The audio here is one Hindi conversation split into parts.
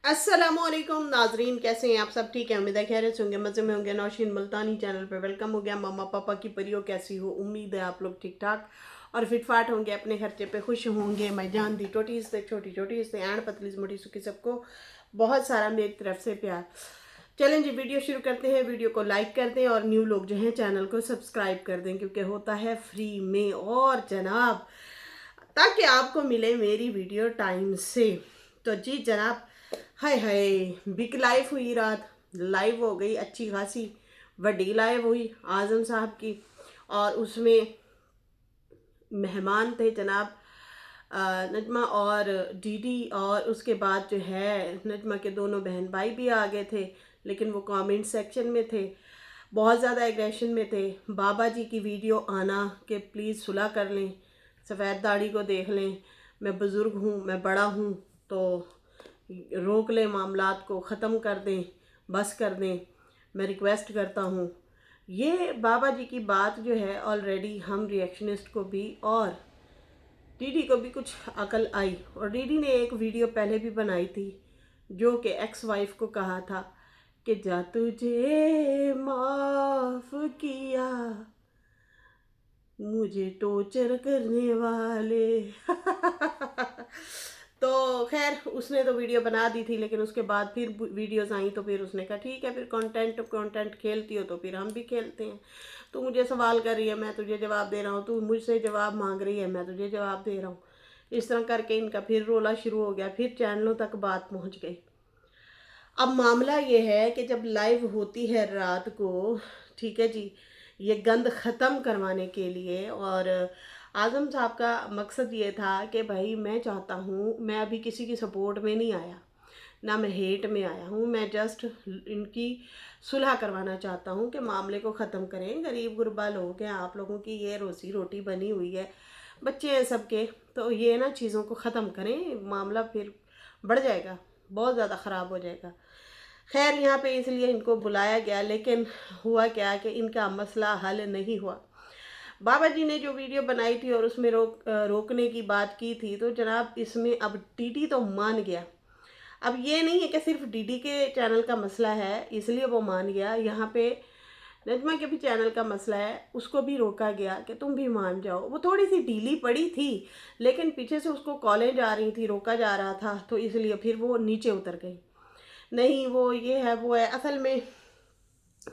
अस्सलामुअलैकुम नाजरीन, कैसे हैं आप सब? ठीक है, उम्मीद है खैरियत से होंगे, मज़े में होंगे। नौशीन मुल्तानी चैनल पे वेलकम हो गया। मम्मा पापा की परियों, कैसी हो? उम्मीद है आप लोग ठीक ठाक और फिटफाट होंगे, अपने खर्चे पे खुश होंगे। मैं जान दी टोटी से छोटी छोटी से एंड पतली से मोटी सुखी, सबको बहुत सारा मेरी तरफ से प्यार। चलें जी, वीडियो शुरू करते हैं। वीडियो को लाइक कर दें और न्यू लोग जो हैं चैनल को सब्सक्राइब कर दें, क्योंकि होता है फ्री में और जनाब, ताकि आपको मिले मेरी वीडियो टाइम से। तो जी जनाब, हाय हाय, बिग लाइव हुई रात। लाइव हो गई अच्छी खासी, बड़ी लाइव हुई आज़म साहब की। और उसमें मेहमान थे जनाब नजमा और डीडी। और उसके बाद जो है नजमा के दोनों बहन भाई भी आ गए थे, लेकिन वो कमेंट सेक्शन में थे, बहुत ज़्यादा एग्रेशन में थे। बाबा जी की वीडियो आना कि प्लीज़ सुलह कर लें, सफ़ेद दाढ़ी को देख लें, मैं बुज़ुर्ग हूँ, मैं बड़ा हूँ, तो रोक लें, मामलात को ख़त्म कर दें, बस कर दें, मैं रिक्वेस्ट करता हूँ। ये बाबा जी की बात जो है, ऑलरेडी हम रिएक्शनिस्ट को भी और डीडी को भी कुछ अकल आई। और डीडी ने एक वीडियो पहले भी बनाई थी, जो कि एक्स वाइफ को कहा था कि जा तुझे माफ़ किया मुझे टॉर्चर करने वाले। तो खैर उसने तो वीडियो बना दी थी, लेकिन उसके बाद फिर वीडियोस आई तो फिर उसने कहा ठीक है, फिर कंटेंट खेलती हो तो फिर हम भी खेलते हैं। तू मुझे सवाल कर रही है, मैं तुझे जवाब दे रहा हूँ, तू मुझसे जवाब मांग रही है, मैं तुझे जवाब दे रहा हूँ। इस तरह करके इनका फिर रोला शुरू हो गया, फिर चैनलों तक बात पहुँच गई। अब मामला ये है कि जब लाइव होती है रात को, ठीक है जी, ये गंद ख़त्म करवाने के लिए। और आज़म साहब का मकसद ये था कि भाई मैं चाहता हूँ, मैं अभी किसी की सपोर्ट में नहीं आया, ना मैं हेट में आया हूँ, मैं जस्ट इनकी सुलह करवाना चाहता हूँ कि मामले को ख़त्म करें। गरीब गुरबा लोग हैं, आप लोगों की ये रोज़ी रोटी बनी हुई है, बच्चे हैं सबके, तो ये ना चीज़ों को ख़त्म करें, मामला फिर बढ़ जाएगा, बहुत ज़्यादा ख़राब हो जाएगा। खैर यहाँ पे इसलिए इनको बुलाया गया, लेकिन हुआ क्या कि इनका मसला हल नहीं हुआ। बाबा जी ने जो वीडियो बनाई थी और उसमें रोकने की बात की थी, तो जनाब इसमें अब डीडी तो मान गया। अब ये नहीं है कि सिर्फ डीडी के चैनल का मसला है इसलिए वो मान गया, यहाँ पे नजमा के भी चैनल का मसला है, उसको भी रोका गया कि तुम भी मान जाओ। वो थोड़ी सी ढीली पड़ी थी, लेकिन पीछे से उसको कॉलेज आ रही थी, रोका जा रहा था, तो इसलिए फिर वो नीचे उतर गई। नहीं वो ये है वो है, असल में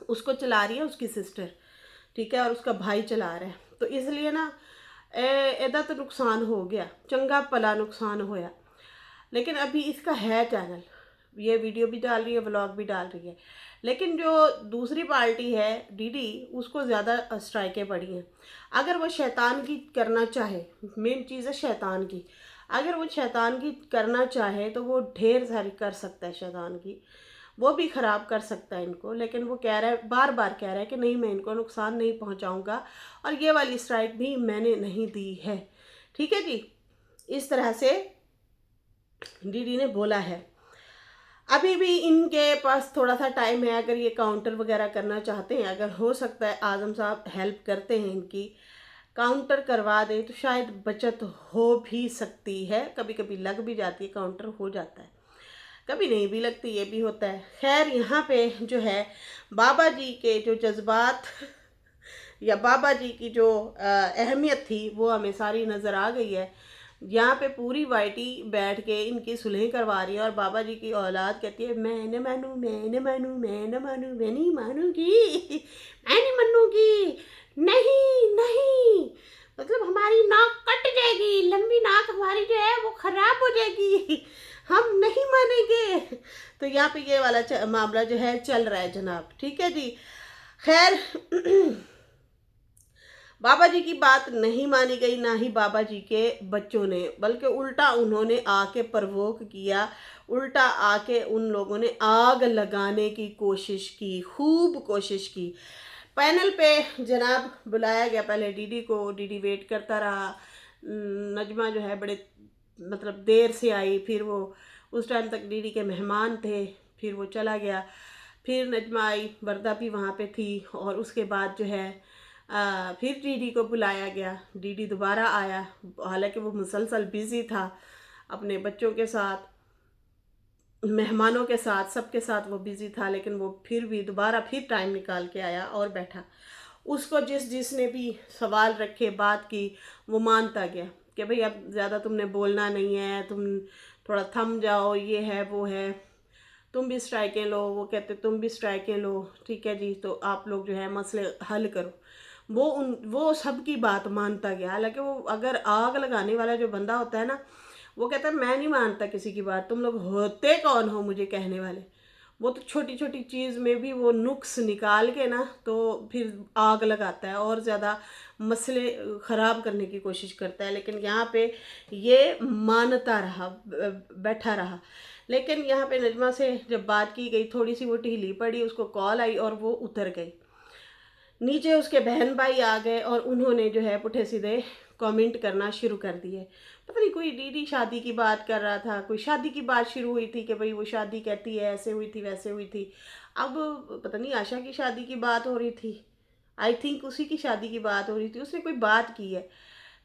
उसको चला रही है उसकी सिस्टर, ठीक है, और उसका भाई चला रहा है, तो इसलिए ना एदा तो नुकसान हो गया, चंगा भला नुकसान होया। लेकिन अभी इसका है चैनल, ये वीडियो भी डाल रही है, व्लॉग भी डाल रही है, लेकिन जो दूसरी पार्टी है डीडी, उसको ज़्यादा स्ट्राइकें पड़ी हैं। अगर वो शैतान की करना चाहे, मेन चीज़ है शैतान की, अगर वो शैतान की करना चाहे तो वो ढेर सारी कर सकता है शैतान की, वो भी ख़राब कर सकता है इनको। लेकिन वो कह रहा है, बार बार कह रहा है कि नहीं मैं इनको नुकसान नहीं पहुंचाऊंगा और ये वाली स्ट्राइक भी मैंने नहीं दी है, ठीक है जी। इस तरह से डीडी ने बोला है। अभी भी इनके पास थोड़ा सा टाइम है, अगर ये काउंटर वगैरह करना चाहते हैं, अगर हो सकता है आज़म साहब हेल्प करते हैं इनकी, काउंटर करवा दें तो शायद बचत हो भी सकती है। कभी कभी लग भी जाती है, काउंटर हो जाता है, कभी नहीं भी लगती, ये भी होता है। खैर यहाँ पे जो है बाबा जी के जो जज्बात या बाबा जी की जो अहमियत थी वो हमें सारी नज़र आ गई है। यहाँ पे पूरी वाइटी बैठ के इनकी सुलह करवा रही है, और बाबा जी की औलाद कहती है मैं न मानूँ, मैं न मानूँ, मैं न मानूँ, मैं नहीं मानूंगी, मैं नहीं मानूंगी, नहीं नहीं, मतलब हमारी नाक कट जाएगी, लंबी नाक हमारी जो है वो खराब हो जाएगी, हम नहीं मानेंगे। तो यहाँ पे ये वाला मामला जो है चल रहा है जनाब, ठीक है जी। खैर बाबा जी की बात नहीं मानी गई, ना ही बाबा जी के बच्चों ने, बल्कि उल्टा उन्होंने आके प्रवोक किया, उल्टा आके उन लोगों ने आग लगाने की कोशिश की, खूब कोशिश की। पैनल पे जनाब बुलाया गया पहले डीडी को, डीडी वेट करता रहा। नजमा जो है बड़े मतलब देर से आई, फिर वो उस टाइम तक डीडी के मेहमान थे, फिर वो चला गया। फिर नजमा आई, वरदा भी वहाँ पे थी, और उसके बाद जो है फिर डीडी को बुलाया गया, डीडी दोबारा आया, हालांकि वो मुसलसल बिज़ी था अपने बच्चों के साथ। मेहमानों के साथ सबके साथ वो बिज़ी था, लेकिन वो फिर भी दोबारा फिर टाइम निकाल के आया और बैठा। उसको जिसने भी सवाल रखे, बात की, वो मानता गया कि भाई अब ज़्यादा तुमने बोलना नहीं है, तुम थोड़ा थम जाओ, ये है वो है, तुम भी स्ट्राइकें लो। वो कहते तुम भी स्ट्राइकें लो, ठीक है जी, तो आप लोग जो है मसले हल करो। वो सबकी बात मानता गया। हालांकि वो अगर आग लगाने वाला जो बंदा होता है ना, वो कहता है मैं नहीं मानता किसी की बात, तुम लोग होते कौन हो मुझे कहने वाले। वो तो छोटी छोटी चीज़ में भी वो नुक्स निकाल के ना तो फिर आग लगाता है और ज़्यादा मसले ख़राब करने की कोशिश करता है। लेकिन यहाँ पे ये मानता रहा, बैठा रहा। लेकिन यहाँ पे नजमा से जब बात की गई, थोड़ी सी वो ढीली पड़ी, उसको कॉल आई और वो उतर गई। नीचे उसके बहन भाई आ गए और उन्होंने जो है पुठे सीधे कमेंट करना शुरू कर दिए। पता नहीं कोई दीदी शादी की बात कर रहा था, कोई शादी की बात शुरू हुई थी कि भाई वो शादी कहती है ऐसे हुई थी वैसे हुई थी। अब पता नहीं आशा की शादी की बात हो रही थी, आई थिंक उसी की शादी की बात हो रही थी, उसने कोई बात की है।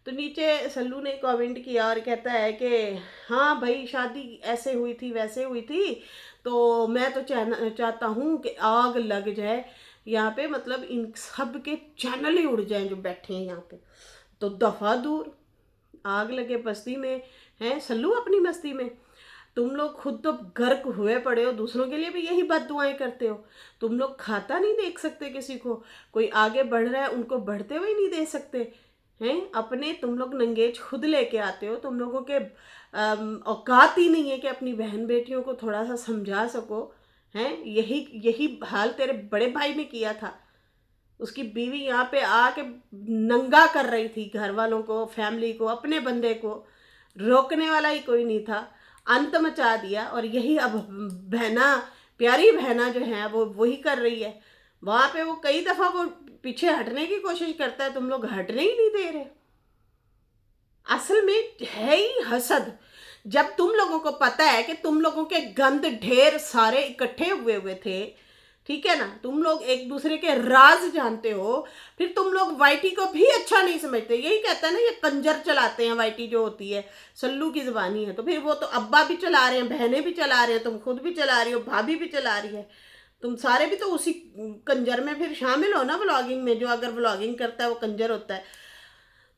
तो नीचे सल्लू ने कमेंट किया और कहता है कि हाँ भाई शादी ऐसे हुई थी वैसे हुई थी, तो मैं तो चाहता हूँ कि आग लग जाए यहाँ पे, मतलब इन सब के चैनल ही उड़ जाएं जो बैठे हैं यहाँ पे। तो दफ़ा दूर, आग लगे बस्ती में, हैं सल्लू अपनी मस्ती में। तुम लोग खुद तो गर्क हुए पड़े हो, दूसरों के लिए भी यही बददुआएं करते हो। तुम लोग खाता नहीं देख सकते किसी को, कोई आगे बढ़ रहा है उनको बढ़ते हुए नहीं दे सकते हैं। अपने तुम लोग नंगेज खुद लेके आते हो। तुम लोगों के औकात ही नहीं है कि अपनी बहन बेटियों को थोड़ा सा समझा सको। हैं यही यही हाल तेरे बड़े भाई ने किया था। उसकी बीवी यहाँ पे आके नंगा कर रही थी घर वालों को, फैमिली को, अपने बंदे को। रोकने वाला ही कोई नहीं था, अंत मचा दिया। और यही अब बहना, प्यारी बहना जो है वो वही कर रही है। वहाँ पे वो कई दफ़ा वो पीछे हटने की कोशिश करता है, तुम लोग हटने ही नहीं दे रहे। असल में है ही हसद। जब तुम लोगों को पता है कि तुम लोगों के गंद ढेर सारे इकट्ठे हुए हुए थे, ठीक है ना, तुम लोग एक दूसरे के राज जानते हो, फिर तुम लोग वाईटी को भी अच्छा नहीं समझते। यही कहता है ना, ये कंजर चलाते हैं वाईटी जो होती है, सल्लू की ज़बानी है। तो फिर वो तो अब्बा भी चला रहे हैं, बहनें भी चला रहे हैं, तुम खुद भी चला रही हो, भाभी भी चला रही है। तुम सारे भी तो उसी कंजर में फिर शामिल हो ना, व्लॉगिंग में। जो अगर व्लॉगिंग करता है वो कंजर होता है।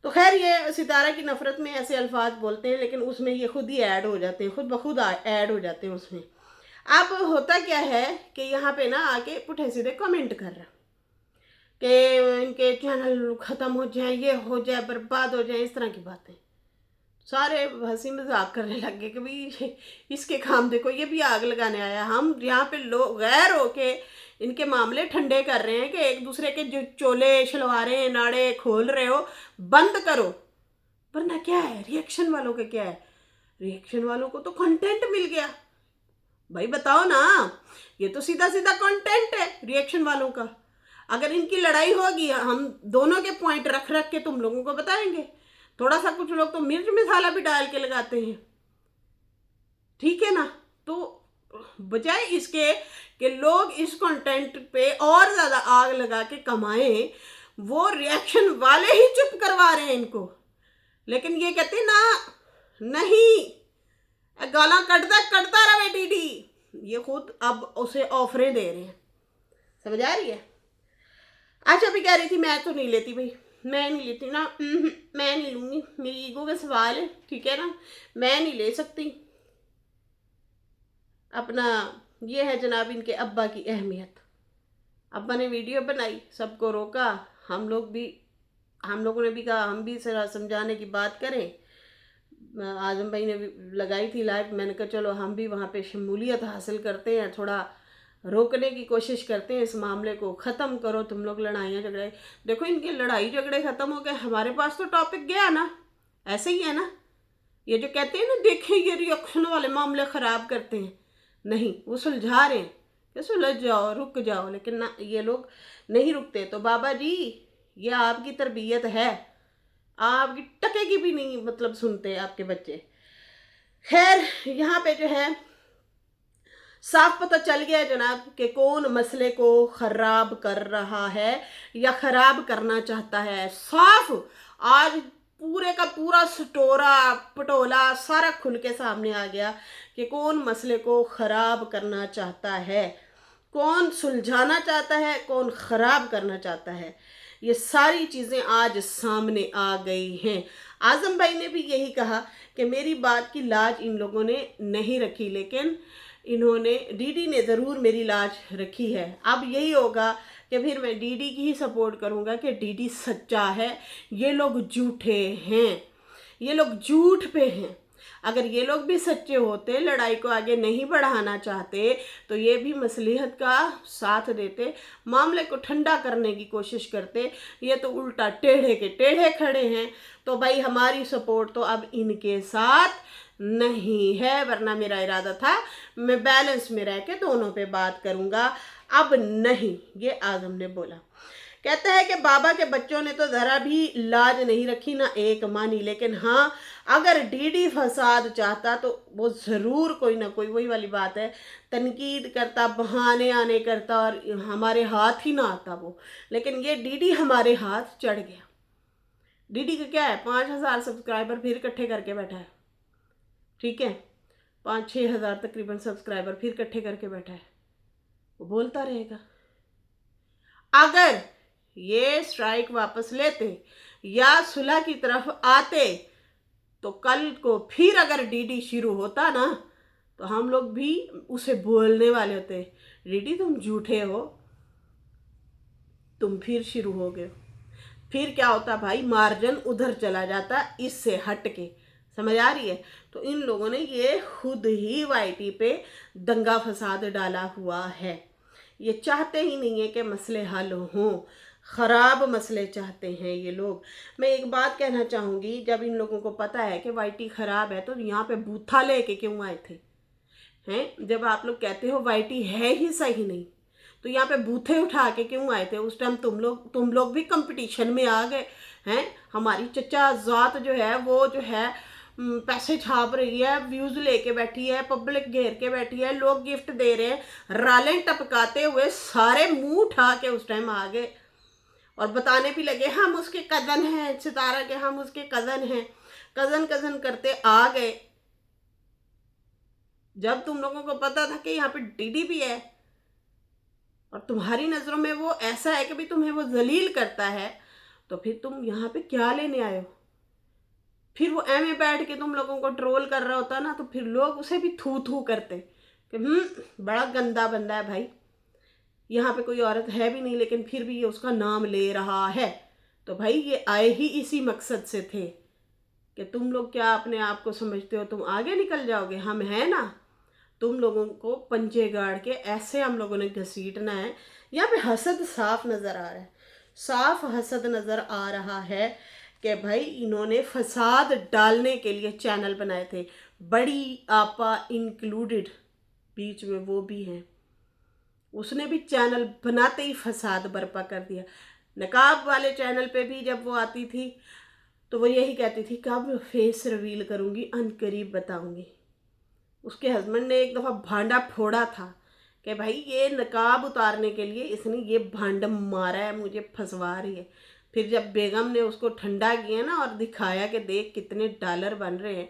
तो खैर ये सितारा की नफरत में ऐसे अल्फाज बोलते हैं, लेकिन उसमें ये खुद ही ऐड हो जाते हैं, खुद ब खुद ऐड हो जाते हैं उसमें। अब होता क्या है कि यहाँ पे ना आके पुठे सीधे कमेंट कर रहा कि इनके चैनल ख़त्म हो जाए, ये हो जाए, बर्बाद हो जाए, इस तरह की बातें। सारे हंसी मजाक करने लग गए कि भाई इसके काम देखो, ये भी आग लगाने आया। हम यहाँ पे लोग गैर होके इनके मामले ठंडे कर रहे हैं कि एक दूसरे के जो चोले शलवारें नाड़े खोल रहे हो बंद करो। वरना क्या है, रिएक्शन वालों का क्या है? रिएक्शन वालों को तो कंटेंट मिल गया। भाई बताओ ना, ये तो सीधा सीधा कंटेंट है रिएक्शन वालों का। अगर इनकी लड़ाई होगी, हम दोनों के पॉइंट रख रख के तुम लोगों को बताएंगे। थोड़ा सा कुछ लोग तो मिर्च मसाला भी डाल के लगाते हैं, ठीक है ना। तो बजाय इसके कि लोग इस कंटेंट पे और ज़्यादा आग लगा के कमाएं, वो रिएक्शन वाले ही चुप करवा रहे हैं इनको। लेकिन ये कहते ना, नहीं, गाला कटता रहे डीडी। ये खुद अब उसे ऑफरें दे रहे हैं, समझ आ रही है। अच्छा अभी कह रही थी मैं तो नहीं लेती भाई, मैं नहीं लेती ना, मैं नहीं लूँगी, मेरी ईगो का सवाल है, ठीक है ना, मैं नहीं ले सकती। अपना ये है जनाब इनके अब्बा की अहमियत। अब्बा ने वीडियो बनाई, सबको रोका, हम लोगों ने भी कहा हम भी जरा समझाने की बात करें। आजम भाई ने भी लगाई थी लाइव, मैंने कहा चलो हम भी वहाँ पे शमूलियत हासिल करते हैं, थोड़ा रोकने की कोशिश करते हैं, इस मामले को ख़त्म करो तुम लोग लड़ाइयाँ झगड़े। देखो इनके लड़ाई झगड़े ख़त्म हो गए, हमारे पास तो टॉपिक गया ना। ऐसे ही है ना, ये जो कहते हैं ना देखें ये रिएक्शन वाले मामले ख़राब करते हैं, नहीं वो सुलझा रहे हैं कि सुलझ जाओ, रुक जाओ। लेकिन ना, ये लोग नहीं रुकते। तो बाबा जी ये आपकी तरबियत है, आपकी टके की भी नहीं मतलब सुनते आपके बच्चे। खैर यहाँ पे जो है साफ पता चल गया जनाब कि कौन मसले को खराब कर रहा है या खराब करना चाहता है। साफ आज पूरे का पूरा स्टोरा पटोला सारा खुल के सामने आ गया कि कौन मसले को ख़राब करना चाहता है, कौन सुलझाना चाहता है, कौन ख़राब करना चाहता है। ये सारी चीज़ें आज सामने आ गई हैं। आज़म भाई ने भी यही कहा कि मेरी बात की लाज इन लोगों ने नहीं रखी, लेकिन इन्होंने डीडी ने ज़रूर मेरी लाज रखी है। अब यही होगा कि फिर मैं डीडी की ही सपोर्ट करूँगा कि डीडी सच्चा है, ये लोग झूठे हैं, ये लोग झूठ पे हैं। अगर ये लोग भी सच्चे होते, लड़ाई को आगे नहीं बढ़ाना चाहते, तो ये भी मसलिहत का साथ देते, मामले को ठंडा करने की कोशिश करते। ये तो उल्टा टेढ़े के टेढ़े खड़े हैं। तो भाई हमारी सपोर्ट तो अब इनके साथ नहीं है, वरना मेरा इरादा था मैं बैलेंस में रह के दोनों पे बात करूँगा। अब नहीं, ये आज़म ने बोला। कहता है कि बाबा के बच्चों ने तो ज़रा भी लाज नहीं रखी, ना एक मानी, लेकिन हाँ अगर डीडी फसाद चाहता तो वो ज़रूर कोई ना कोई, वही वाली बात है, तनकीद करता, बहाने आने करता और हमारे हाथ ही ना आता वो। लेकिन ये डीडी हमारे हाथ चढ़ गया। डीडी का क्या है, 5,000 सब्सक्राइबर फिर इकट्ठे करके बैठा है, ठीक है, 5-6 हज़ार तकरीबन सब्सक्राइबर फिर इकट्ठे करके बैठा है। वो बोलता रहेगा। अगर ये स्ट्राइक वापस लेते या सुलह की तरफ आते तो कल को फिर अगर डीडी शुरू होता ना, तो हम लोग भी उसे बोलने वाले होते, डीडी तुम झूठे हो, तुम फिर शुरू हो गए। फिर क्या होता भाई, मार्जिन उधर चला जाता, इससे हट के। समझ आ रही है? तो इन लोगों ने ये खुद ही वाईटी पे दंगा फसाद डाला हुआ है। ये चाहते ही नहीं है कि मसले हल हों, ख़राब मसले चाहते हैं ये लोग। मैं एक बात कहना चाहूँगी, जब इन लोगों को पता है कि वाईटी ख़राब है तो यहाँ पे बूथा लेके क्यों आए थे? हैं, जब आप लोग कहते हो वाईटी है ही सही नहीं, तो यहाँ पे बूथे उठा के क्यों आए थे? उस टाइम तुम लोग भी कंपटीशन में आ गए हैं। हमारी चचा ज़ात जो है वो जो है पैसे छाप रही है, व्यूज़ लेके बैठी है, पब्लिक घेर के बैठी है, लोग गिफ्ट दे रहे हैं, रालें टपकाते हुए सारे मुंह उठा के उस टाइम आ गए और बताने भी लगे हम उसके कज़न हैं, सितारा के हम उसके कज़न हैं, कज़न कज़न करते आ गए। जब तुम लोगों को पता था कि यहाँ पे डीडी भी है और तुम्हारी नज़रों में वो ऐसा है कि भी तुम्हें वो जलील करता है, तो फिर तुम यहाँ पे क्या लेने आए हो? फिर वो एम ए बैठ के तुम लोगों को ट्रोल कर रहा होता ना, तो फिर लोग उसे भी थू थू करते कि बड़ा गंदा बंदा है भाई, यहाँ पे कोई औरत है भी नहीं लेकिन फिर भी ये उसका नाम ले रहा है। तो भाई ये आए ही इसी मकसद से थे कि तुम लोग क्या अपने आप को समझते हो तुम आगे निकल जाओगे, हम हैं ना, तुम लोगों को पंजे गाड़ के ऐसे हम लोगों ने घसीटना है। यहाँ पे हसद साफ नज़र आ रहा है, साफ हसद नज़र आ रहा है कि भाई इन्होंने फसाद डालने के लिए चैनल बनाए थे, बड़ी आपा इंक्लूडेड बीच में वो भी हैं, उसने भी चैनल बनाते ही फसाद बर्पा कर दिया। नकाब वाले चैनल पे भी जब वो आती थी तो वो यही कहती थी कब फेस रिवील करूँगी, अनकरीब बताऊँगी। उसके हस्बैंड ने एक दफ़ा भांडा फोड़ा था कि भाई ये नकाब उतारने के लिए इसने ये भांडम मारा है, मुझे फंसवा रही है। फिर जब बेगम ने उसको ठंडा किया ना और दिखाया कि देख कितने डॉलर बन रहे हैं,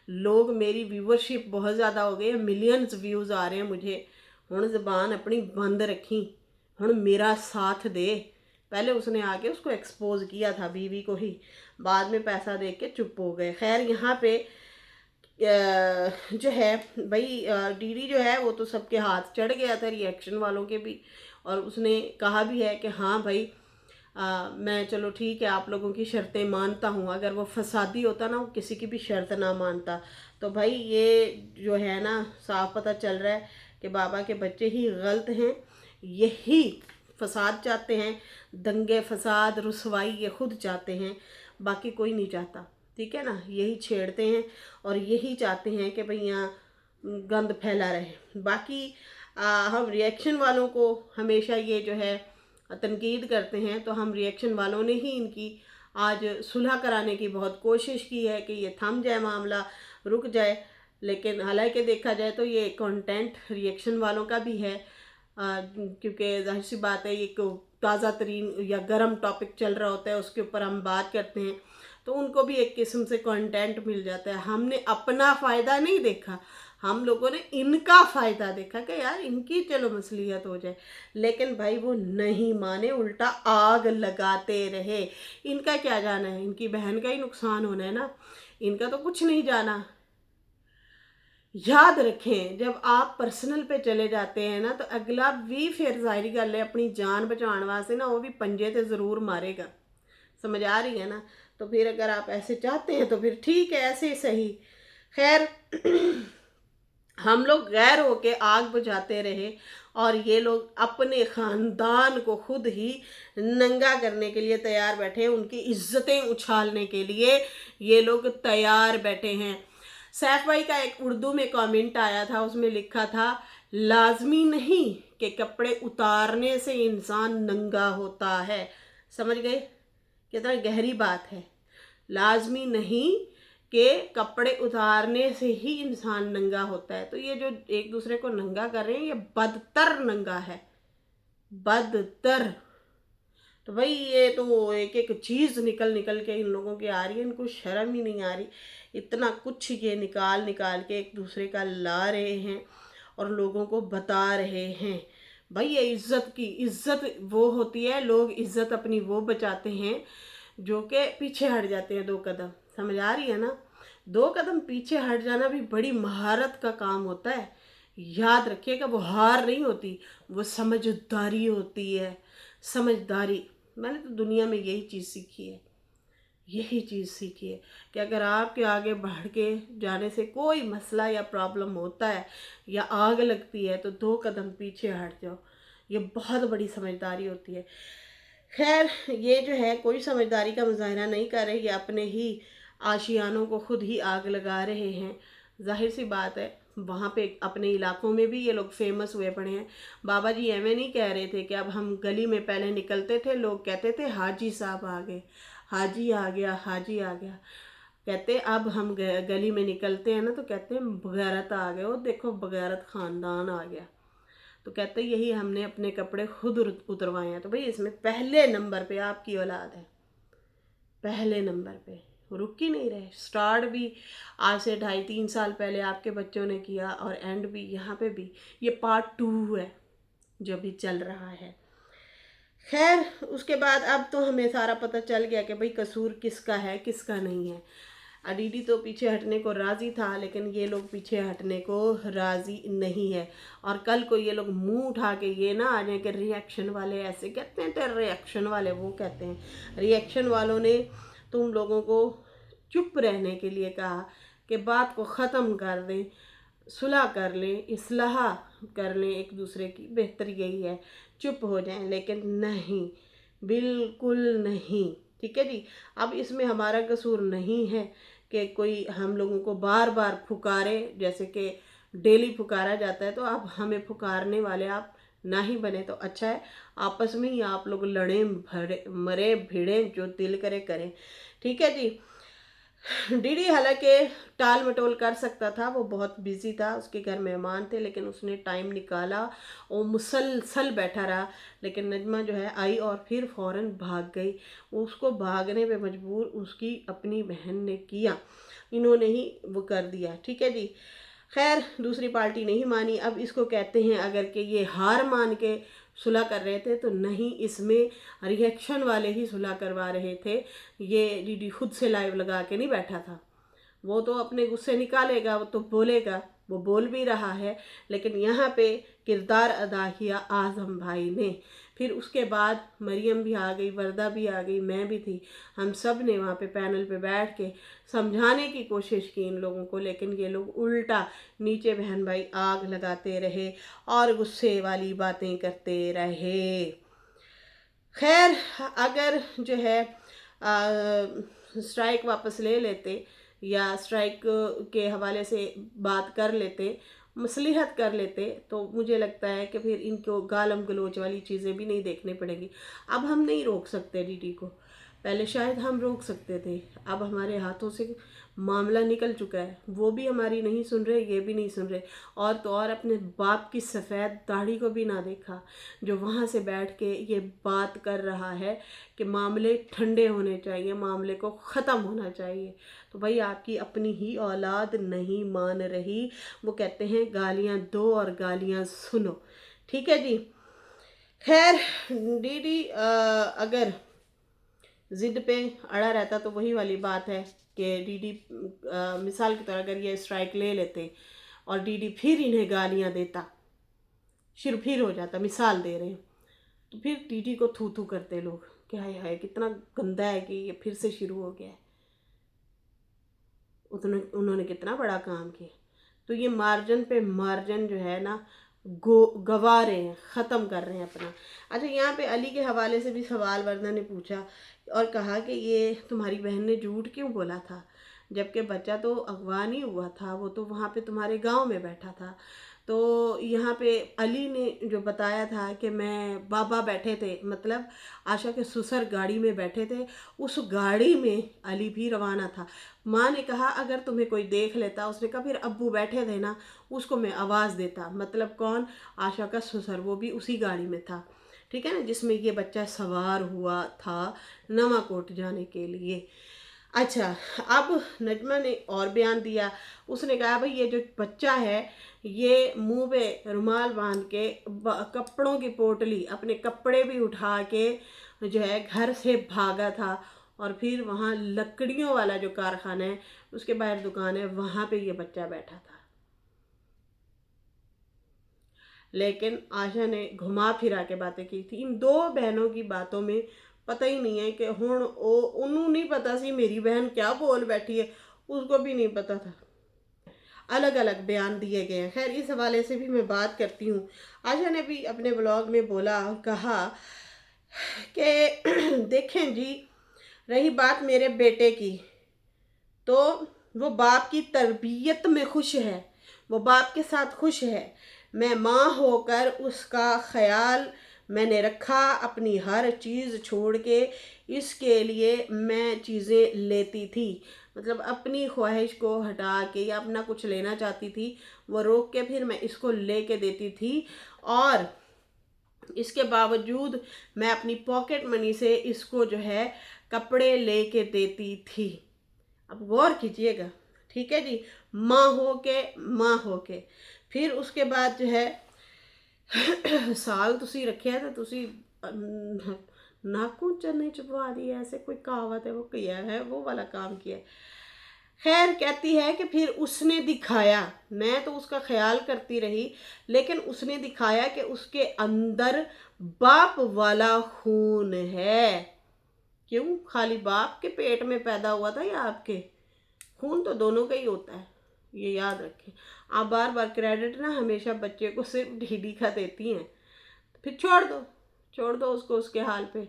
लोग, मेरी व्यूवरशिप बहुत ज़्यादा हो गई है, मिलियंस व्यूज़ आ रहे हैं मुझे, हुण ज़बान अपनी बंद रखी, हुण मेरा साथ दे। पहले उसने आके उसको एक्सपोज किया था, बीवी को ही, बाद में पैसा दे के चुप हो गए। खैर यहाँ पे जो है भाई डीडी जो है वो तो सबके हाथ चढ़ गया था, रिएक्शन वालों के भी, और उसने कहा भी है कि हाँ भाई मैं चलो ठीक है आप लोगों की शर्तें मानता हूँ। अगर वो फसादी होता ना, वो किसी की भी शर्त ना मानता। तो भाई ये जो है ना, साफ पता चल रहा है कि बाबा के बच्चे ही गलत हैं, यही फसाद चाहते हैं, दंगे फसाद रुसवाई ये खुद चाहते हैं, बाकी कोई नहीं चाहता, ठीक है ना। यही छेड़ते हैं और यही चाहते हैं कि भाई यहाँ गंद फैला रहे। बाकी हम रिएक्शन वालों को हमेशा ये जो है तनकीद करते हैं, तो हम रिएक्शन वालों ने ही इनकी आज सुलह कराने की बहुत कोशिश की है कि ये थम जाए, मामला रुक जाए। लेकिन हालांकि देखा जाए तो ये कंटेंट रिएक्शन वालों का भी है, क्योंकि जाहिर सी बात है, ये ताज़ा तरीन या गर्म टॉपिक चल रहा होता है, उसके ऊपर हम बात करते हैं, तो उनको भी एक किस्म से कंटेंट मिल जाता है। हमने अपना फ़ायदा नहीं देखा, हम लोगों ने इनका फ़ायदा देखा कि यार इनकी चलो मसलियत हो जाए, लेकिन भाई वो नहीं माने, उल्टा आग लगाते रहे। इनका क्या जाना है, इनकी बहन का ही नुकसान होना है ना, इनका तो कुछ नहीं जाना। याद रखें, जब आप पर्सनल पे चले जाते हैं ना, तो अगला भी फिर ज़ाहिर गल है अपनी जान बचाने वास्ते ना वो भी पंजे ते ज़रूर मारेगा। समझ आ रही है ना? तो फिर अगर आप ऐसे चाहते हैं तो फिर ठीक है, ऐसे ही सही। खैर हम लोग गैर होके आग बुझाते रहे और ये लोग अपने ख़ानदान को खुद ही नंगा करने के लिए तैयार बैठे हैं, उनकी इज्जतें उछालने के लिए ये लोग तैयार बैठे हैं। सैफ भाई का एक उर्दू में कमेंट आया था, उसमें लिखा था लाजमी नहीं कि कपड़े उतारने से इंसान नंगा होता है। समझ गए कितना गहरी बात है। लाजमी नहीं कि कपड़े उतारने से ही इंसान नंगा होता है। तो ये जो एक दूसरे को नंगा कर रहे हैं ये बदतर नंगा है, बदतर। तो भाई ये तो एक एक चीज़ निकल निकल के इन लोगों की आ रही है, इनको शर्म ही नहीं आ रही। इतना कुछ ये निकाल निकाल के एक दूसरे का ला रहे हैं और लोगों को बता रहे हैं। भाई ये इज्जत की इज्जत वो होती है, लोग इज्जत अपनी वो बचाते हैं जो कि पीछे हट जाते हैं 2 कदम। समझ आ रही है ना? 2 कदम पीछे हट जाना भी बड़ी महारत का काम होता है। याद रखिएगा, वो हार नहीं होती, वो समझदारी होती है। समझदारी, मैंने तो दुनिया में यही चीज़ सीखी है, यही चीज़ सीखी है कि अगर आपके आगे बढ़ के जाने से कोई मसला या प्रॉब्लम होता है या आग लगती है तो 2 कदम पीछे हट जाओ। ये बहुत बड़ी समझदारी होती है। खैर ये जो है कोई समझदारी का मुजाहरा नहीं कर रहे, ये अपने ही आशियानों को खुद ही आग लगा रहे हैं। जाहिर सी बात है वहाँ पे अपने इलाकों में भी ये लोग फेमस हुए पड़े हैं। बाबा जी एवं नहीं कह रहे थे कि अब हम गली में पहले निकलते थे, लोग कहते थे हाजी साहब आ गए, हाजी आ गया, हाजी आ गया। कहते अब हम गली में निकलते हैं ना तो कहते हैं बगैरत आ गए, वो देखो बगैरत ख़ानदान आ गया। तो कहते यही हमने अपने कपड़े खुद उतरवाए हैं। तो भाई इसमें पहले नंबर पे आपकी औलाद है, पहले नंबर पे। रुक ही नहीं रहे। स्टार्ट भी आज से 2.5-3 साल पहले आपके बच्चों ने किया और एंड भी यहाँ पे भी ये पार्ट 2 है जो भी चल रहा है। खैर उसके बाद अब तो हमें सारा पता चल गया कि भाई कसूर किसका है किसका नहीं है। अडीडी तो पीछे हटने को राज़ी था, लेकिन ये लोग पीछे हटने को राज़ी नहीं है। और कल को ये लोग मुंह उठा के ये ना आ जाए कि रिएक्शन वाले ऐसे कहते हैं, तो रिएक्शन वाले वो कहते हैं। रिएक्शन वालों ने तुम लोगों को चुप रहने के लिए कहा कि बात को ख़त्म कर दें, सुलह कर लें, इस्लाह कर लें, एक दूसरे की बेहतरी यही है, चुप हो जाएं। लेकिन नहीं, बिल्कुल नहीं। ठीक है जी। अब इसमें हमारा कसूर नहीं है कि कोई हम लोगों को बार बार पुकारे, जैसे कि डेली पुकारा जाता है। तो अब हमें पुकारने वाले आप ना ही बने तो अच्छा है। आपस में ही आप लोग लड़ें भरे मरे भिड़ें, जो दिल करे करें। ठीक है जी। डीडी हालांकि टाल मटोल कर सकता था, वो बहुत बिजी था, उसके घर मेहमान थे, लेकिन उसने टाइम निकाला, वो मुसलसल बैठा रहा। लेकिन नजमा जो है आई और फिर फ़ौरन भाग गई। उसको भागने पे मजबूर उसकी अपनी बहन ने किया, इन्होंने ही वो कर दिया। ठीक है जी। खैर दूसरी पार्टी नहीं मानी। अब इसको कहते हैं अगर कि ये हार मान के सुलह कर रहे थे तो नहीं, इसमें रिएक्शन वाले ही सुलह करवा रहे थे। ये डीडी खुद से लाइव लगा के नहीं बैठा था। वो तो अपने गुस्से निकालेगा, वो तो बोलेगा, वो बोल भी रहा है। लेकिन यहाँ पे किरदार अदा किया आज़म भाई ने। फिर उसके बाद मरियम भी आ गई, वरदा भी आ गई, मैं भी थी। हम सब ने वहाँ पे पैनल पे बैठ के समझाने की कोशिश की इन लोगों को, लेकिन ये लोग उल्टा नीचे बहन भाई आग लगाते रहे और गुस्से वाली बातें करते रहे। खैर अगर जो है स्ट्राइक वापस ले लेते या स्ट्राइक के हवाले से बात कर लेते, मसलिहत कर लेते, तो मुझे लगता है कि फिर इनको गालम गलोच वाली चीज़ें भी नहीं देखने पड़ेंगी। अब हम नहीं रोक सकते डीडी को, पहले शायद हम रोक सकते थे, अब हमारे हाथों से मामला निकल चुका है। वो भी हमारी नहीं सुन रहे, ये भी नहीं सुन रहे। और तो और अपने बाप की सफ़ेद दाढ़ी को भी ना देखा, जो वहाँ से बैठ के ये बात कर रहा है कि मामले ठंडे होने चाहिए, मामले को ख़त्म होना चाहिए। तो भाई आपकी अपनी ही औलाद नहीं मान रही। वो कहते हैं गालियाँ दो और गालियाँ सुनो। ठीक है जी। खैर दीदी अगर ज़िद पे अड़ा रहता तो वही वाली बात है कि डीडी मिसाल के तौर अगर ये स्ट्राइक ले लेते और डीडी फिर इन्हें गालियां देता, फिर हो जाता, मिसाल दे रहे हैं, तो फिर डीडी को थू थू करते लोग कि हाय हाय कितना गंदा है कि ये फिर से शुरू हो गया है। उन्होंने कितना बड़ा काम किया। तो ये मार्जिन पे मार्जिन जो है ना गवा रहे हैं, ख़त्म कर रहे हैं अपना। अच्छा, यहाँ पे अली के हवाले से भी सवाल वरना ने पूछा और कहा कि ये तुम्हारी बहन ने झूठ क्यों बोला था, जबकि बच्चा तो अगवा नहीं हुआ था, वो तो वहाँ पे तुम्हारे गांव में बैठा था। तो यहाँ पे अली ने जो बताया था कि मैं बाबा बैठे थे, मतलब आशा के ससुर गाड़ी में बैठे थे, उस गाड़ी में अली भी रवाना था। माँ ने कहा अगर तुम्हें कोई देख लेता, उसने कहा फिर अब्बू बैठे थे ना, उसको मैं आवाज़ देता। मतलब कौन? आशा का ससुर, वो भी उसी गाड़ी में था। ठीक है ना, जिसमें ये बच्चा सवार हुआ था नवाकोट जाने के लिए। अच्छा, अब नजमा ने और बयान दिया। उसने कहा भाई ये जो बच्चा है ये मुंह पे रुमाल बांध के कपड़ों की पोटली, अपने कपड़े भी उठा के जो है घर से भागा था, और फिर वहाँ लकड़ियों वाला जो कारखाना है उसके बाहर दुकान है, वहाँ पे ये बच्चा बैठा था। लेकिन आशा ने घुमा फिरा के बातें की थी। इन दो बहनों की बातों में पता ही नहीं है कि हुण उन्होंने नहीं पता सी मेरी बहन क्या बोल बैठी है, उसको भी नहीं पता था। अलग अलग बयान दिए गए हैं। खैर इस हवाले से भी मैं बात करती हूँ। आशा ने भी अपने ब्लॉग में बोला, कहा कि देखें जी, रही बात मेरे बेटे की, तो वो बाप की तरबियत में खुश है, वो बाप के साथ खुश है। मैं माँ होकर उसका ख्याल मैंने रखा, अपनी हर चीज़ छोड़ के इसके लिए मैं चीज़ें लेती थी। मतलब अपनी ख्वाहिश को हटा के या अपना कुछ लेना चाहती थी, वो रोक के फिर मैं इसको ले के देती थी। और इसके बावजूद मैं अपनी पॉकेट मनी से इसको जो है कपड़े ले के देती थी। अब गौर कीजिएगा, ठीक है जी। माँ हो के फिर उसके बाद जो है साल तुसी रखे तो तुसी नाखून चने चुपवा दिए, ऐसे कोई कहावत है वो किया है, वो वाला काम किया है। खैर कहती है कि फिर उसने दिखाया, मैं तो उसका ख्याल करती रही, लेकिन उसने दिखाया कि उसके अंदर बाप वाला खून है। क्यों? खाली बाप के पेट में पैदा हुआ था या आपके? खून तो दोनों का ही होता है, ये याद रखें। आप बार बार क्रेडिट ना हमेशा बच्चे को सिर्फ ढीडी का देती हैं, तो फिर छोड़ दो उसको उसके हाल पे।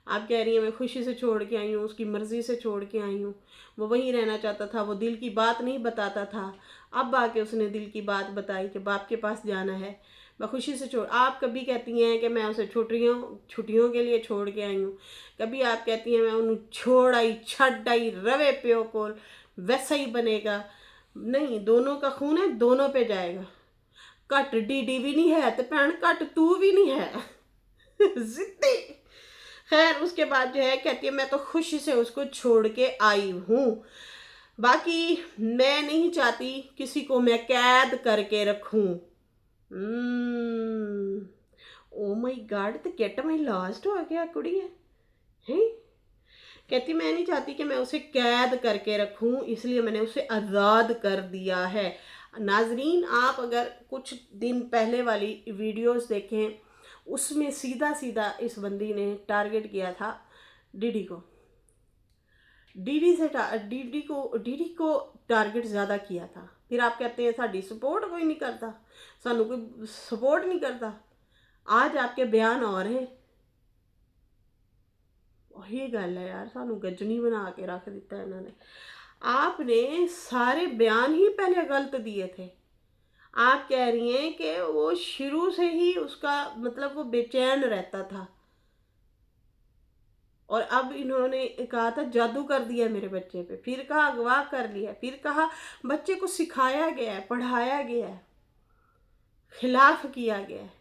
आप कह रही हैं मैं खुशी से छोड़ के आई हूँ, उसकी मर्ज़ी से छोड़ के आई हूँ, वो वहीं रहना चाहता था, वो दिल की बात नहीं बताता था, अब आके उसने दिल की बात बताई कि बाप के पास जाना है, मैं खुशी से छोड़। आप कभी कहती हैं कि मैं उसे छुट्टियों के लिए छोड़ के आई हूँ, कभी आप कहती हैं मैं उन्हें छोड़ आई छड़ आई रवे प्यो को, वैसा ही बनेगा। नहीं, दोनों का खून है, दोनों पे जाएगा। कट डीडी भी नहीं है तो भैन कट तू भी नहीं है जिद्दी। खैर उसके बाद जो है कहती है मैं तो खुशी से उसको छोड़ के आई हूँ, बाकी मैं नहीं चाहती किसी को मैं कैद करके रखूं। ओ माय गॉड, तो गेट माई लास्ट हो गया कुड़ी है, हैं? कहती मैं नहीं चाहती कि मैं उसे कैद करके रखूं, इसलिए मैंने उसे आज़ाद कर दिया है। नाजरीन, आप अगर कुछ दिन पहले वाली वीडियोस देखें, उसमें सीधा सीधा इस बंदी ने टारगेट किया था डीडी को। डीडी को टारगेट ज़्यादा किया था। फिर आप कहते हैं साड़ी सपोर्ट कोई नहीं करता, सानू कोई सपोर्ट नहीं करता। आज आपके बयान और हैं, वही गल है यार, सानू गजनी बना के रख दिता इन्होंने। आपने सारे बयान ही पहले गलत दिए थे। आप कह रही हैं कि वो शुरू से ही उसका मतलब वो बेचैन रहता था, और अब इन्होंने कहा था जादू कर दिया मेरे बच्चे पे, फिर कहा अगवा कर लिया, फिर कहा बच्चे को सिखाया गया है, पढ़ाया गया है, खिलाफ किया गया है।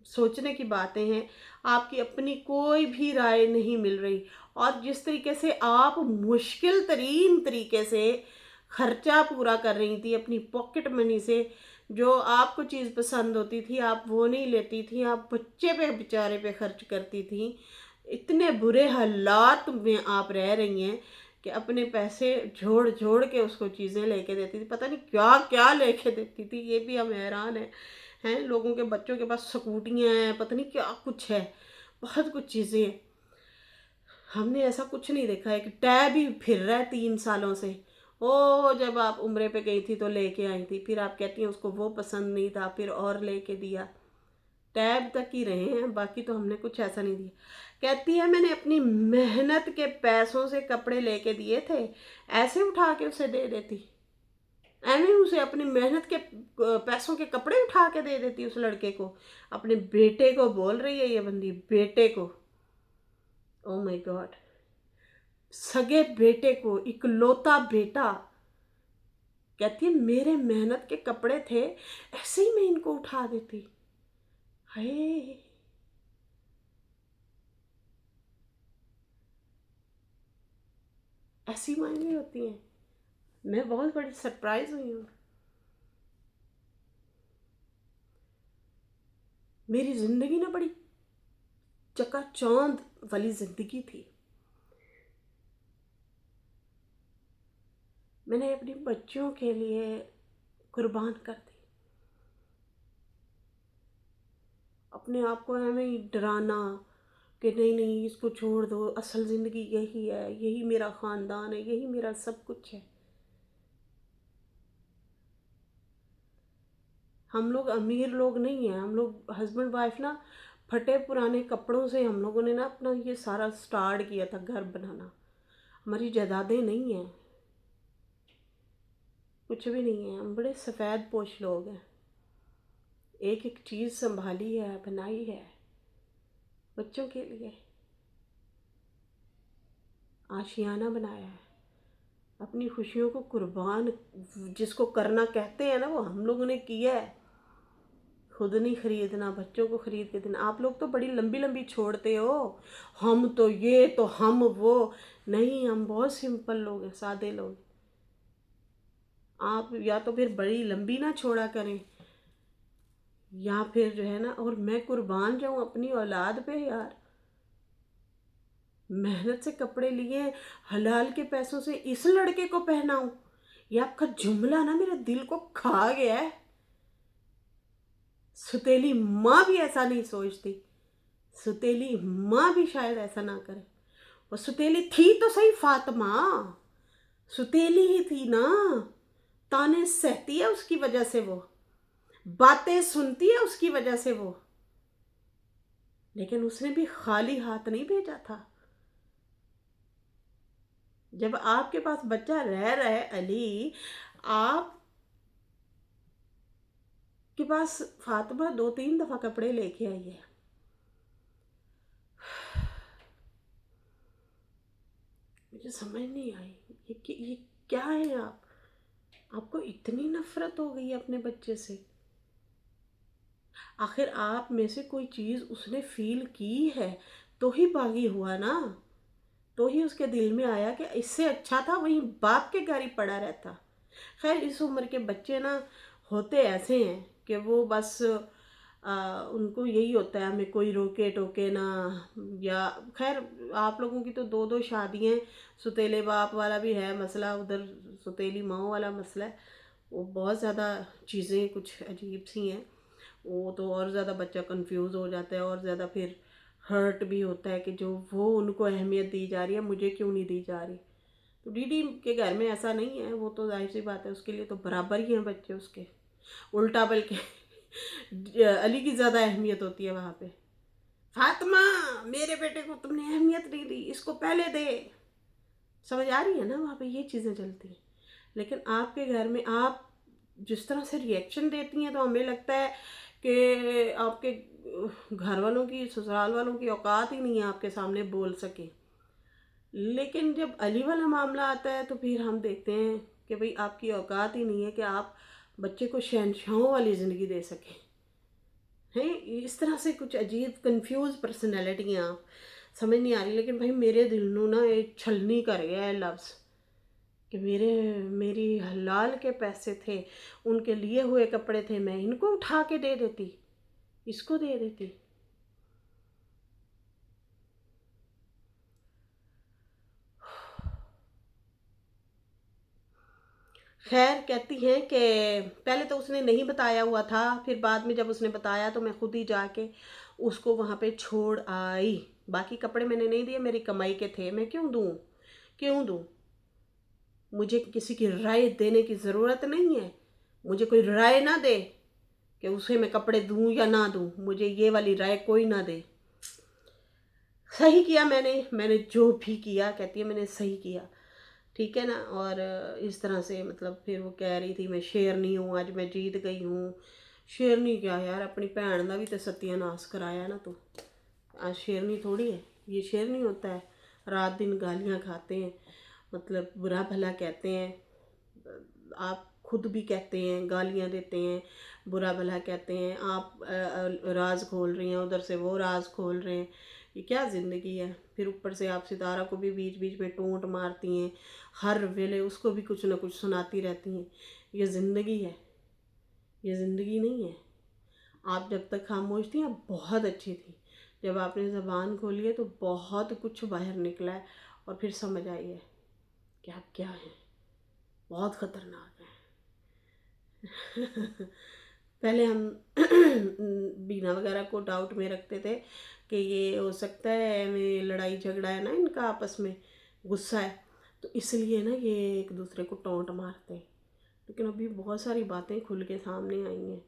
सोचने की बातें हैं। आपकी अपनी कोई भी राय नहीं मिल रही, और जिस तरीके से आप मुश्किल तरीन तरीके से खर्चा पूरा कर रही थी अपनी पॉकेट मनी से, जो आपको चीज़ पसंद होती थी आप वो नहीं लेती थी, आप बच्चे पे बेचारे पे खर्च करती थी। इतने बुरे हालात में आप रह रही हैं कि अपने पैसे जोड़ जोड़ के उसको चीज़ें लेके देती थी, पता नहीं क्या क्या लेके देती थी, ये भी हम हैरान हैं। लोगों के बच्चों के पास स्कूटियाँ हैं, पता नहीं क्या कुछ है, बहुत कुछ चीज़ें हैं। हमने ऐसा कुछ नहीं देखा है कि टैब ही फिर रहा है 3 सालों से। ओ जब आप उम्रे पे गई थी तो लेके आई थी, फिर आप कहती हैं उसको वो पसंद नहीं था, फिर और लेके दिया। टैब तक ही रहे हैं, बाकी तो हमने कुछ ऐसा नहीं दिया। कहती है मैंने अपनी मेहनत के पैसों से कपड़े लेके दिए थे, ऐसे उठा के उसे दे देती, एवं उसे अपनी मेहनत के पैसों के कपड़े उठा के दे देती उस लड़के को। अपने बेटे को बोल रही है ये बंदी, बेटे को। ओ माय गॉड, सगे बेटे को, इकलौता बेटा। कहती है मेरे मेहनत के कपड़े थे, ऐसे ही मैं इनको उठा देती। हाय, ऐसी माएँ भी होती हैं। मैं बहुत बड़ी सरप्राइज हुई हूँ। मेरी जिंदगी ना बड़ी चकाचौंध वाली जिंदगी थी। मैंने अपने बच्चों के लिए कुर्बान कर दी। अपने आप को हमें ही डराना कि नहीं नहीं इसको छोड़ दो, असल ज़िंदगी यही है, यही मेरा ख़ानदान है, यही मेरा सब कुछ है। हम लोग अमीर लोग नहीं हैं, हम लोग हस्बैंड वाइफ ना फटे पुराने कपड़ों से हम लोगों ने ना अपना ये सारा स्टार्ट किया था घर बनाना। हमारी जायदादें नहीं हैं, कुछ भी नहीं है, हम बड़े सफ़ेद पोश लोग हैं। एक एक चीज़ संभाली है, बनाई है बच्चों के लिए, आशियाना बनाया है, अपनी खुशियों को कुर्बान जिसको करना कहते हैं ना वो हम लोगों ने किया है। खुद नहीं खरीदना, बच्चों को खरीद के देना। आप लोग तो बड़ी लंबी लंबी छोड़ते हो, हम तो ये तो हम वो। नहीं, हम बहुत सिंपल लोग हैं, सादे लोग। आप या तो फिर बड़ी लंबी ना छोड़ा करें, या फिर जो है ना, और मैं कुर्बान जाऊं अपनी औलाद पे यार। मेहनत से कपड़े लिए, हलाल के पैसों से इस लड़के को पहनाऊं, ये आपका जुमला ना मेरे दिल को खा गया है। सुतेली माँ भी ऐसा नहीं सोचती, सुतेली माँ भी शायद ऐसा ना करे। वो सुतेली थी तो सही, फातिमा सुतेली ही थी ना। ताने सहती है उसकी वजह से, वो बातें सुनती है उसकी वजह से वो, लेकिन उसने भी खाली हाथ नहीं भेजा था। जब आपके पास बच्चा रह रहा है अली, आप के पास फातिमा 2-3 दफ़ा कपड़े लेके आई है। मुझे समझ नहीं आई ये क्या है। आपको इतनी नफरत हो गई है अपने बच्चे से। आखिर आप में से कोई चीज़ उसने फील की है तो ही बागी हुआ ना, तो ही उसके दिल में आया कि इससे अच्छा था वहीं बाप के घर ही पड़ा रहता। खैर इस उम्र के बच्चे ना होते ऐसे हैं कि वो बस उनको यही होता है हमें कोई रोके टोके ना। या खैर आप लोगों की तो 2-2 शादियाँ, सुतेले बाप वाला भी है मसला, उधर सुतेली माँ वाला मसला है। वो बहुत ज़्यादा चीज़ें कुछ अजीब सी हैं, वो तो और ज़्यादा बच्चा कंफ्यूज हो जाता है, और ज़्यादा फिर हर्ट भी होता है कि जो वो उनको अहमियत दी जा रही है मुझे क्यों नहीं दी जा रही। तो दीदी के घर में ऐसा नहीं है, वो तो जाहिर सी बात है उसके लिए तो बराबर ही हैं बच्चे उसके। उल्टा बल्कि अली की ज़्यादा अहमियत होती है वहाँ पे। फातिमा मेरे बेटे को तुमने अहमियत नहीं दी, इसको पहले दे। समझ आ रही है ना, वहाँ पे ये चीज़ें चलती हैं। लेकिन आपके घर में आप जिस तरह से रिएक्शन देती हैं तो हमें लगता है कि आपके घर वालों की, ससुराल वालों की औकात ही नहीं है आपके सामने बोल सके। लेकिन जब अली वाला मामला आता है तो फिर हम देखते हैं कि भाई आपकी औकात ही नहीं है कि आप बच्चे को शहंशाहों वाली ज़िंदगी दे सकें। हैं इस तरह से कुछ अजीब कंफ्यूज पर्सनैलिटी हैं आप, समझ नहीं आ रही। लेकिन भाई मेरे दिल नू ना ये छलनी कर गया है लफ्ज़ कि मेरी हलाल के पैसे थे, उनके लिए हुए कपड़े थे, मैं इनको उठा के दे देती, इसको दे देती। खैर कहती हैं कि पहले तो उसने नहीं बताया हुआ था, फिर बाद में जब उसने बताया तो मैं खुद ही जाके उसको वहाँ पे छोड़ आई। बाकी कपड़े मैंने नहीं दिए, मेरी कमाई के थे, मैं क्यों दूँ, क्यों दूँ। मुझे किसी की राय देने की ज़रूरत नहीं है, मुझे कोई राय ना दे कि उसे मैं कपड़े दूँ या ना दूँ, मुझे ये वाली राय कोई ना दे। सही किया मैंने जो भी किया, कहती है मैंने सही किया, ठीक है ना। और इस तरह से मतलब फिर वो कह रही थी मैं शेरनी हूँ, आज मैं जीत गई हूँ। शेरनी क्या यार, अपनी भैन का भी तो सत्यानाश कराया ना तू। आज शेरनी थोड़ी है, ये शेरनी होता है, रात दिन गालियाँ खाते हैं, मतलब बुरा भला कहते हैं। आप खुद भी कहते हैं, गालियाँ देते हैं, बुरा भला कहते हैं, आप राज खोल रही हैं, उधर से वो राज खोल रहे हैं। ये क्या ज़िंदगी है। फिर ऊपर से आप सितारा को भी बीच बीच में टोंट मारती हैं, हर वेले उसको भी कुछ ना कुछ सुनाती रहती हैं। ये ज़िंदगी है, ये ज़िंदगी नहीं है। आप जब तक खामोश थी आप बहुत अच्छी थी, जब आपने ज़बान खोली है तो बहुत कुछ बाहर निकला है और फिर समझ आई है कि आप क्या हैं, बहुत ख़तरनाक है। पहले हम बीना वगैरह को डाउट में रखते थे कि ये हो सकता है ये लड़ाई झगड़ा है ना इनका आपस में, गुस्सा है, तो इसलिए ना ये एक दूसरे को टोंट मारते हैं। लेकिन अभी बहुत सारी बातें खुल के सामने आई हैं।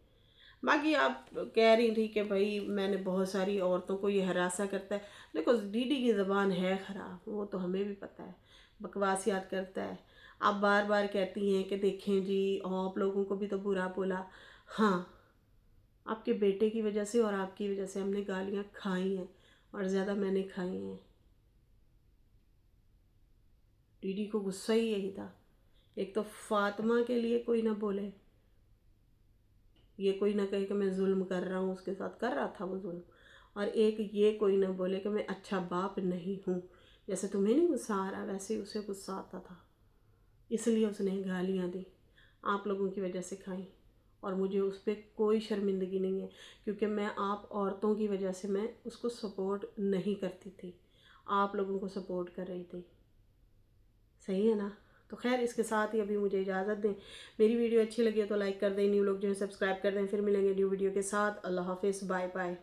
बाकी आप कह रही थी कि भाई मैंने बहुत सारी औरतों को ये हरासा करता है। देखो डीडी की ज़बान है ख़राब, वो तो हमें भी पता है, बकवासियात करता है। आप बार बार कहती हैं कि देखें जी आप लोगों को भी तो बुरा बोला। हाँ, आपके बेटे की वजह से और आपकी वजह से हमने गालियाँ खाई हैं, और ज़्यादा मैंने खाई हैं। डीडी को गुस्सा ही यही था, एक तो फातिमा के लिए कोई ना बोले, ये कोई ना कहे कि मैं जुल्म कर रहा हूँ, उसके साथ कर रहा था वो जुल्म। और एक ये कोई ना बोले कि मैं अच्छा बाप नहीं हूँ, जैसे तुम्हें नहीं गुस्सा आ रहा वैसे ही उसे गुस्सा आता था, इसलिए उसने गालियाँ दी, आप लोगों की वजह से खाई। और मुझे उस पर कोई शर्मिंदगी नहीं है, क्योंकि मैं आप औरतों की वजह से मैं उसको सपोर्ट नहीं करती थी, आप लोगों को सपोर्ट कर रही थी। सही है ना। तो खैर इसके साथ ही अभी मुझे इजाज़त दें। मेरी वीडियो अच्छी लगी है तो लाइक कर दें, न्यू लोग जो है सब्सक्राइब कर दें। फिर मिलेंगे न्यू वीडियो के साथ। अल्लाह हाफिज़, बाय बाय।